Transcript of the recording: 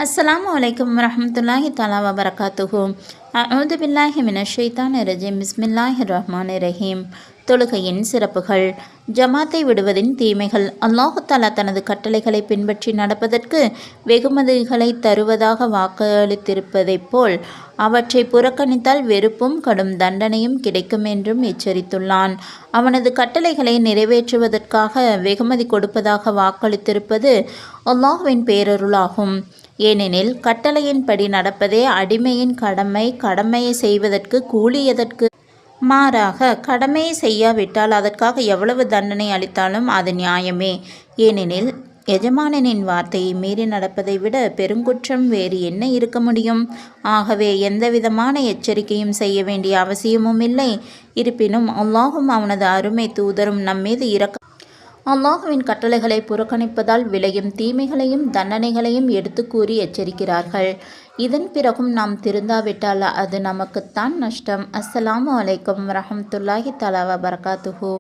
அஸ்ஸலாமு அலைக்கும் வரஹ்மத்துல்லாஹி தஆலா வபரகாத்துஹு. அஊது பில்லாஹி மினஷ் ஷைத்தானிர் ரஜீம். பிஸ்மில்லாஹிர் ரஹ்மானிர் ரஹீம். தொழுகையின் சிறப்புகள். ஜமாத்தை விடுவதின் தீமைகள். அல்லாஹு தஆலா தனது கட்டளைகளை பின்பற்றி நடப்பதற்கு வெகுமதிகளை தருவதாக வாக்களித்திருப்பதைப் போல் அவற்றை புறக்கணித்தால் வெறுப்பும் கடும் தண்டனையும் கிடைக்கும் என்றும் எச்சரித்துள்ளான். அவனது கட்டளைகளை நிறைவேற்றுவதற்காக வெகுமதி கொடுப்பதாக வாக்களித்திருப்பது அல்லாஹ்வின் பேரருளாகும். ஏனெனில் கட்டளையின்படி நடப்பதே அடிமையின் கடமை. கடமையை செய்வதற்கு கூலி எதற்கு? மாறாக கடமையை செய்யாவிட்டால் அதற்காக எவ்வளவு தண்டனை அளித்தாலும் அது நியாயமே. ஏனெனில் எஜமானனின் வார்த்தையை மீறி நடப்பதை விட பெருங்குற்றம் வேறு என்ன இருக்க முடியும்? ஆகவே எந்தவிதமான எச்சரிக்கையும் செய்ய வேண்டிய அவசியமும் இல்லை. இருப்பினும் அல்லாஹும் அவனது அருமை தூதரும் நம்மீது அல்லாஹுவின் கட்டளைகளை புறக்கணிப்பதால் விளையும் தீமைகளையும் தண்டனைகளையும் எடுத்து கூறி எச்சரிக்கிறார்கள். இதன் பிறகும் நாம் திருந்தாவிட்டால் அது நமக்குத்தான் நஷ்டம். அஸ்ஸலாமு அலைக்கும் வரஹ்மத்துல்லாஹி தஆலா வபரகாத்துஹு.